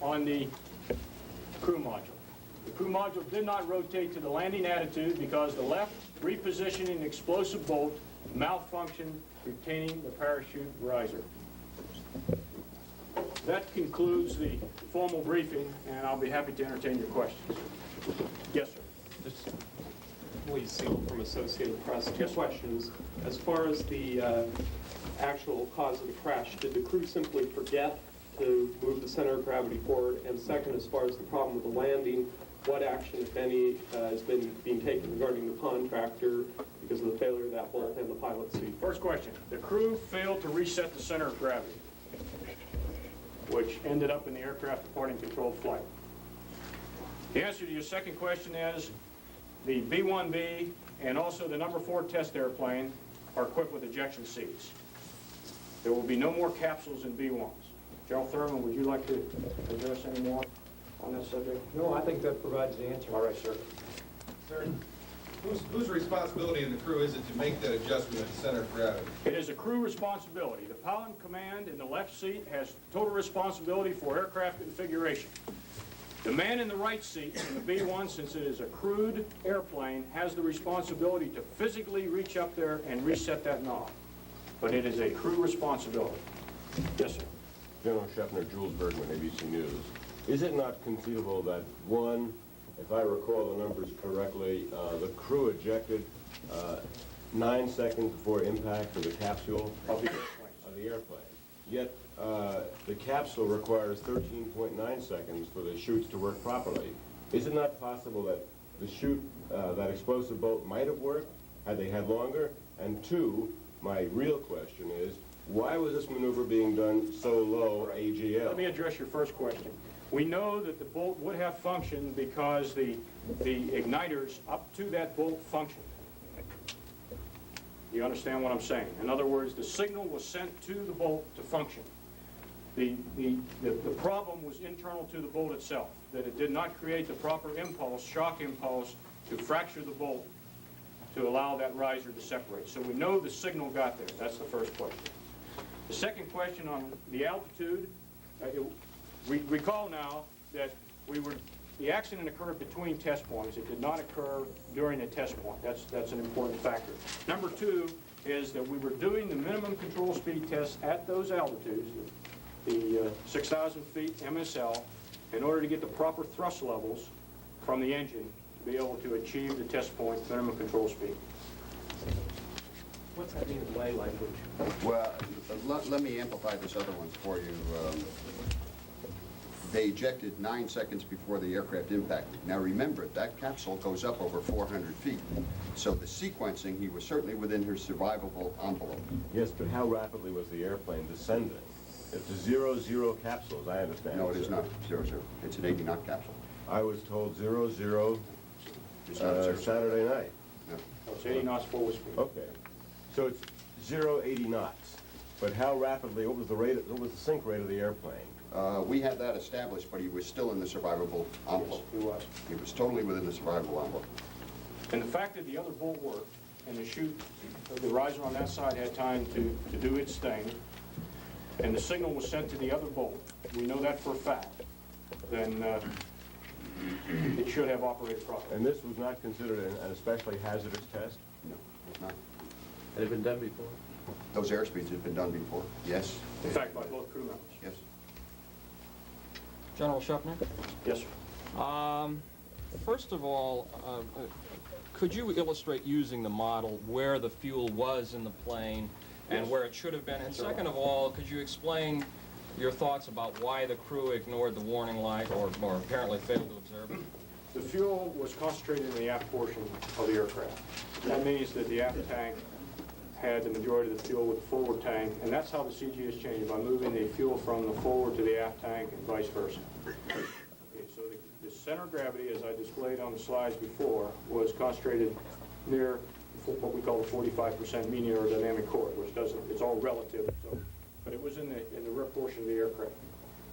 on the crew module. The crew module did not rotate to the landing attitude because the left repositioning explosive bolt malfunctioned, retaining the parachute riser. That concludes the formal briefing, and I'll be happy to entertain your questions. Yes, sir. Just Lee Seal from Associated Press. Two Yes, sir. questions. As far as the actual cause of the crash, did the crew simply forget to move the center of gravity forward? And second, as far as the problem with the landing, what action, if any, has been being taken regarding the contractor because of the failure of that bolt and the pilot seat? First question. The crew failed to reset the center of gravity, which ended up in the aircraft departing controlled flight. The answer to your second question is the B-1B and also the number 4 test airplane are equipped with ejection seats. There will be no more capsules in B-1s. General Thurman, would you like to address any more on that subject? No, I think that provides the answer. All right, sir. Sir, whose responsibility in the crew is it to make that adjustment at the center of gravity? It is a crew responsibility. The pilot in command in the left seat has total responsibility for aircraft configuration. The man in the right seat in the B-1, since it is a crewed airplane, has the responsibility to physically reach up there and reset that knob. But it is a crew responsibility. Yes, sir. General Shepner, Jules Bergman, ABC News. Is it not conceivable that, one, if I recall the numbers correctly, the crew ejected 9 seconds before impact of the capsule Of the airplane? Yet the capsule requires 13.9 seconds for the chutes to work properly. Is it not possible that the chute, that explosive bolt might have worked had they had longer? And two, my real question is, why was this maneuver being done so low AGL? Let me address your first question. We know that the bolt would have functioned because the igniters up to that bolt functioned. You understand what I'm saying? In other words, the signal was sent to the bolt to function. The problem was internal to the bolt itself, that it did not create the proper impulse, shock impulse, to fracture the bolt to allow that riser to separate. So we know the signal got there. That's the first question. The second question on the altitude, recall now that the accident occurred between test points. It did not occur during a test point. That's an important factor. Number two is that we were doing the minimum control speed tests at those altitudes, the 6,000 feet MSL, in order to get the proper thrust levels from the engine to be able to achieve the test point minimum control speed. What's that mean in lay language? Well, let me amplify this other one for you. They ejected 9 seconds before the aircraft impacted. Now remember, that capsule goes up over 400 feet. So the sequencing, he was certainly within his survivable envelope. Yes, but how rapidly was the airplane descending? It's a 0-0 capsule, as I understand. No, it is not 0-0. It's an 80 knot capsule. I was told 0-0 It's not 0-0. Saturday night. No. It's 80 knots forward speed. Okay. So it's 0-80 knots. But how rapidly, what was the sink rate of the airplane? We had that established, but he was still in the survivable envelope. He was. He was totally within the survivable envelope. And the fact that the other bolt worked and the chute, the riser on that side had time to do its thing, and the signal was sent to the other bolt, we know that for a fact, then it should have operated properly. And this was not considered an especially hazardous test? No, it's not. Had it been done before? Those airspeeds had been done before. Yes. In fact, by both crew members. Yes. General Shepner? Yes, sir. First of all, could you illustrate using the model where the fuel was in the plane and where it should have been? And second of all, could you explain your thoughts about why the crew ignored the warning light or apparently failed to observe it? The fuel was concentrated in the aft portion of the aircraft. That means that the aft tank had the majority of the fuel with the forward tank, and that's how the CG is changed, by moving the fuel from the forward to the aft tank and vice versa. Okay, so the center of gravity, as I displayed on the slides before, was concentrated near what we call the 45% mean aerodynamic chord, which doesn't, it's all relative, so, but it was in the rear portion of the aircraft.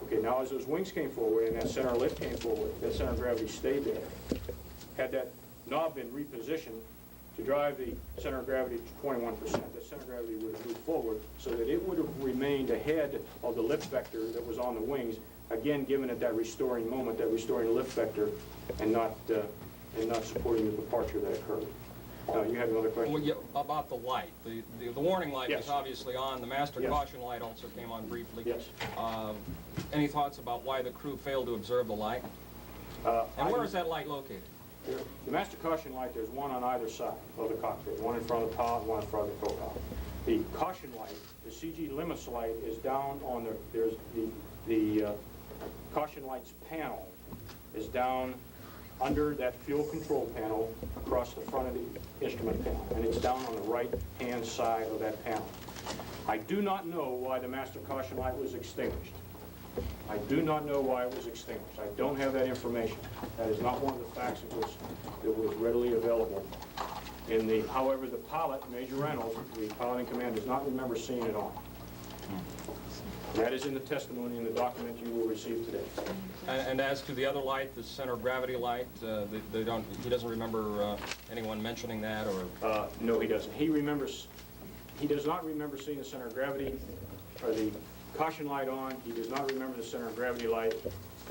Okay, now as those wings came forward and that center lift came forward, that center of gravity stayed there. Had that knob been repositioned to drive the center of gravity to 21%, the center of gravity would have moved forward so that it would have remained ahead of the lift vector that was on the wings again, giving it that restoring moment, that restoring lift vector, and not supporting the departure that occurred. You had another question? Well, yeah, about the light. The warning light was Yes. obviously on. The master Yes. caution light also came on briefly. Yes. Any thoughts about why the crew failed to observe the light? And where is that light located? The master caution light, there's one on either side of the cockpit, one in front of the pilot, one in front of the co-pilot. The caution light, the CG limits light, is down on there's the caution lights panel is down under that fuel control panel across the front of the instrument panel, and it's down on the right-hand side of that panel. I do not know why the master caution light was extinguished. I do not know why it was extinguished. I don't have that information. That is not one of the facts that was readily available. However, the pilot, Major Reynolds, the pilot in command, does not remember seeing it on. That is in the testimony in the document you will receive today. And as to the other light, the center of gravity light, he doesn't remember anyone mentioning that, or? No, he doesn't. He does not remember seeing the center of gravity or the caution light on. He does not remember the center of gravity light.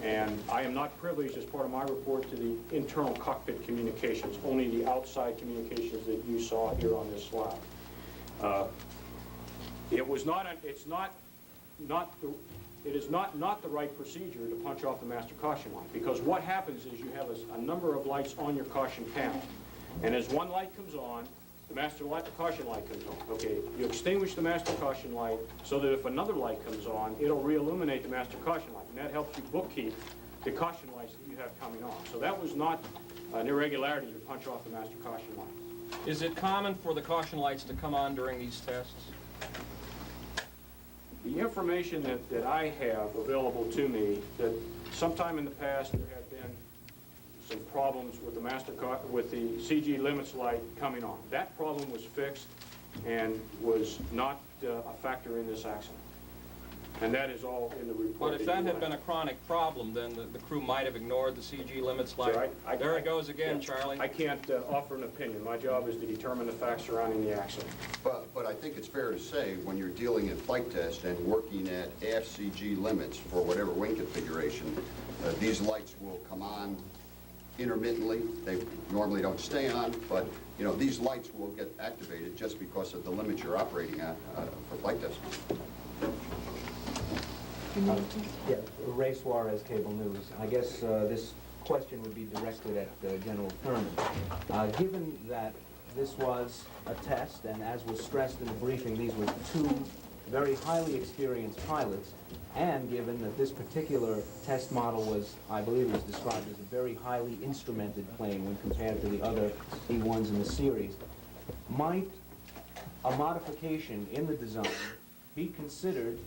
And I am not privileged as part of my report to the internal cockpit communications, only the outside communications that you saw here on this slide. It is not the right procedure to punch off the master caution light, because what happens is you have a number of lights on your caution panel, and as one light comes on, the caution light comes on. Okay, you extinguish the master caution light so that if another light comes on, it'll re-illuminate the master caution light, and that helps you bookkeep the caution lights that you have coming on. So that was not an irregularity to punch off the master caution light. Is it common for the caution lights to come on during these tests? The information that I have available to me, that sometime in the past there have been some problems with the CG limits light coming on. That problem was fixed and was not a factor in this accident. And that is all in the report. But if that had been a chronic problem, then the crew might have ignored the CG limits light. Sir, There it goes again, yeah, Charlie. I can't offer an opinion. My job is to determine the facts surrounding the accident. But I think it's fair to say, when you're dealing in flight test and working at aft CG limits for whatever wing configuration, these lights will come on intermittently. They normally don't stay on, but these lights will get activated just because of the limits you're operating at for flight test. Yeah, Ray Suarez, Cable News. I guess this question would be directed at General Thurman. Given that this was a test, and as was stressed in the briefing, these were two very highly experienced pilots, and given that this particular test model was, I believe it was described as a very highly instrumented plane when compared to the other B-1s in the series, might a modification in the design be considered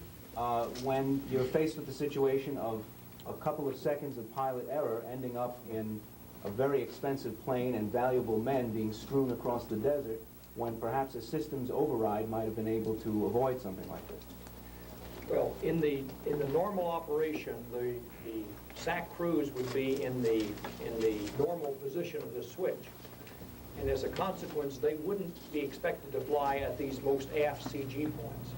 when you're faced with the situation of a couple of seconds of pilot error ending up in a very expensive plane and valuable men being strewn across the desert, when perhaps a systems override might have been able to avoid something like this? Well, in the normal operation, the SAC crews would be in the normal position of the switch. And as a consequence, they wouldn't be expected to fly at these most aft CG points.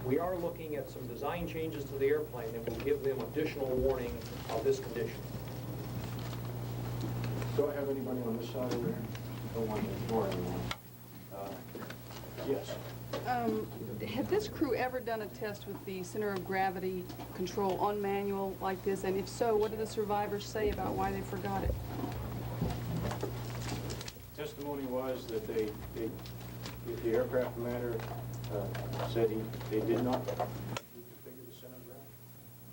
We are looking at some design changes to the airplane that will give them additional warning of this condition. Do I have anybody on this side over here? Don't want to ignore anyone. Yes. Had this crew ever done a test with the center of gravity control on manual like this? And if so, what did the survivors say about why they forgot it? Testimony was that the aircraft commander said they did not configure the center of gravity.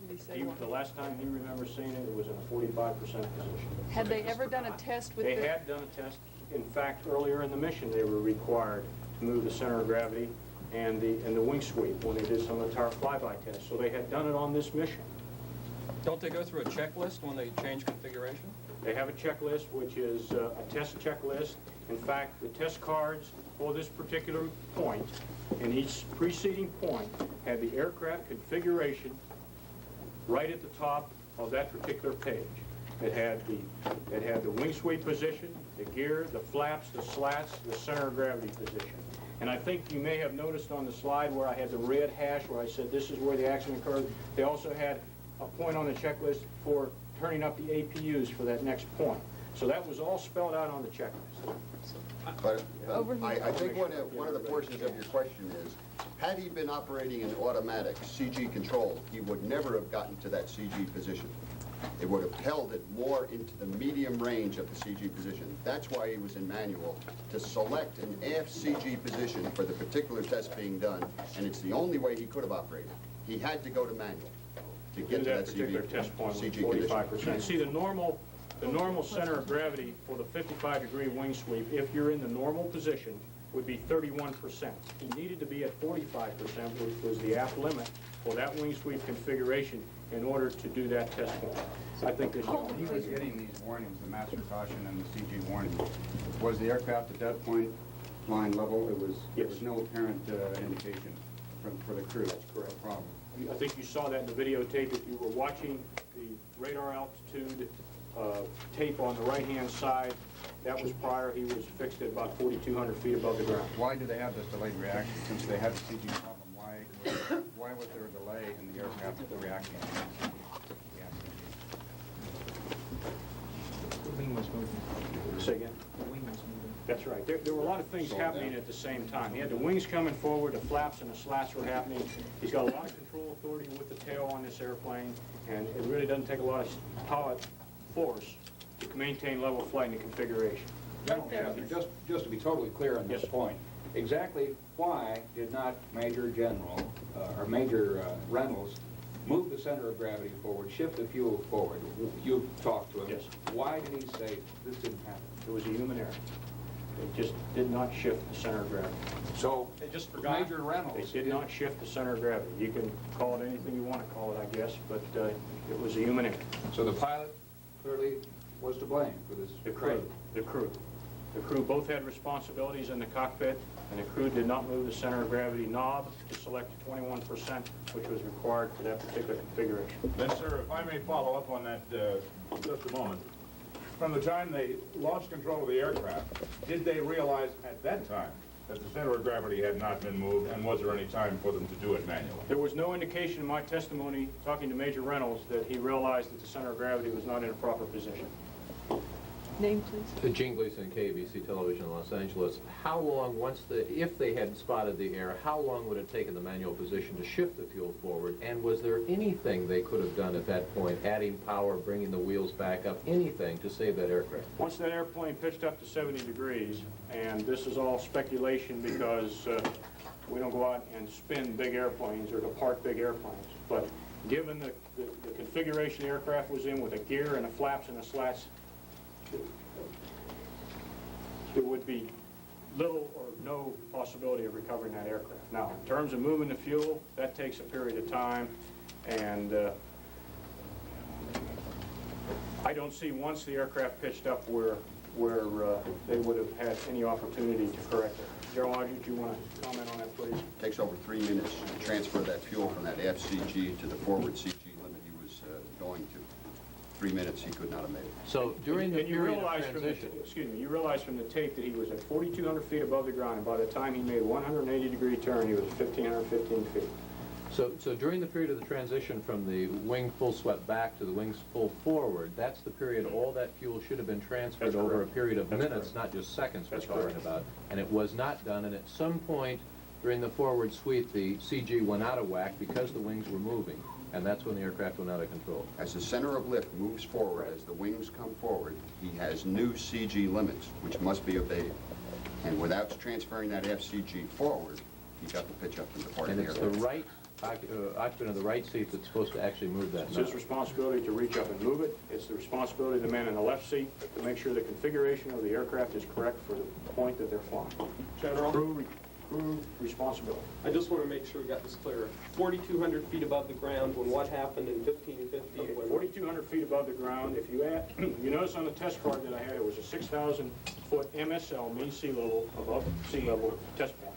Did he say what? The last time he remembers seeing it, it was in a 45% position. Had they ever done a test with They the... had done a test. In fact, earlier in the mission, they were required to move the center of gravity and the wing sweep when they did some of the tower flyby tests. So they had done it on this mission. Don't they go through a checklist when they change configuration? They have a checklist, which is a test checklist. In fact, the test cards for this particular point, and each preceding point, had the aircraft configuration right at the top of that particular page. It had the wing sweep position, the gear, the flaps, the slats, the center of gravity position. And I think you may have noticed on the slide where I had the red hash where I said this is where the accident occurred. They also had a point on the checklist for turning up the APUs for that next point. So that was all spelled out on the checklist. But Over here. I think one of the portions of your question is, had he been operating an automatic CG control, he would never have gotten to that CG position. It would have held it more into the medium range of the CG position. That's why he was in manual, to select an AFCG position for the particular test being done, and it's the only way he could have operated. He had to go to manual to get to That that particular test point was CG condition. 45%. See, the normal center of gravity for the 55-degree wing sweep, if you're in the normal position, would be 31%. He needed to be at 45%, which was the aft limit for that wing sweep configuration in order to do that test point. I think this. Hold When he was getting these warnings, the master caution and the CG warning, was the aircraft at that point flying level? There was no apparent indication for the crew. That's correct. Problem. I think you saw that in the videotape. If you were watching the radar altitude tape on the right-hand side, that was prior. He was fixed at about 4,200 feet above the ground. Why do they have this delayed reaction? Since they had the CG problem, why was there a delay in the aircraft reacting? The wing was moving. Say again? The wing was moving. That's right. There were a lot of things happening at the same time. He had the wings coming forward, the flaps and the slats were happening. He's got a lot of control authority with the tail on this airplane, and it really doesn't take a lot of power force to maintain level flight and configuration. General Captain, just to be totally clear on this Yes. point, exactly why did not Major General, or Major Reynolds move the center of gravity forward, shift the fuel forward? You talked to him. Yes. Why did he say this didn't happen? It was a human error. It just did not shift the center of gravity. So, They just forgot. Major Reynolds. They did not shift the center of gravity. You can call it anything you want to call it, I guess, but it was a human error. So the pilot clearly was to blame for this. The crew. The crew both had responsibilities in the cockpit, and the crew did not move the center of gravity knob to select 21%, which was required for that particular configuration. Then, sir, if I may follow up on that just a moment. From the time they lost control of the aircraft, did they realize at that time that the center of gravity had not been moved, and was there any time for them to do it manually? There was no indication in my testimony, talking to Major Reynolds, that he realized that the center of gravity was not in a proper position. Name, please. Gene Gleason, KBC Television, Los Angeles. How long, if they had spotted the error, how long would it have taken the manual position to shift the fuel forward? And was there anything they could have done at that point, adding power, bringing the wheels back up, anything to save that aircraft? Once that airplane pitched up to 70 degrees, and this is all speculation because we don't go out and spin big airplanes or depart big airplanes, but given the configuration the aircraft was in with a gear and the flaps and the slats, there would be little or no possibility of recovering that aircraft. Now, in terms of moving the fuel, that takes a period of time, and I don't see once the aircraft pitched up where they would have had any opportunity to correct it. General Hodges, do you want to comment on that, please? It takes over 3 minutes to transfer that fuel from that FCG to the forward CG limit he was going to. 3 minutes, he could not have made it. So during the And you period of realize from the, transition, you realize from the tape that he was at 4,200 feet above the ground, and by the time he made a 180-degree turn, he was 1,515 feet. so during the period of the transition from the wing full swept back to the wings full forward, that's the period all that fuel should have been transferred That's over a correct. period of That's minutes, correct. not just seconds we're That's talking correct. about. And it was not done, and at some point during the forward sweep, the CG went out of whack because the wings were moving, and that's when the aircraft went out of control. As the center of lift moves forward, as the wings come forward, he has new CG limits, which must be obeyed. And without transferring that FCG forward, he got the pitch up and departed And the it's the aircraft. right occupant of the right seat that's supposed to actually move that It's his knob. responsibility to reach up and move it. It's the responsibility of the man in the left seat to make sure the configuration of the aircraft is correct for the point that they're flying. General, Crew responsibility. I just want to make sure we got this clear. 4,200 feet above the ground, when what happened in 1550? When 4,200 feet above the ground. If you add, you notice on the test card that I had, it was a 6,000-foot MSL, mean sea level, above sea level test point.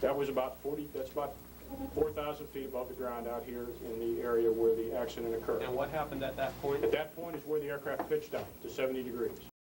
That was about 4,000 feet above the ground out here in the area where the accident occurred. And what happened at that point? At that point is where the aircraft pitched up to 70 degrees.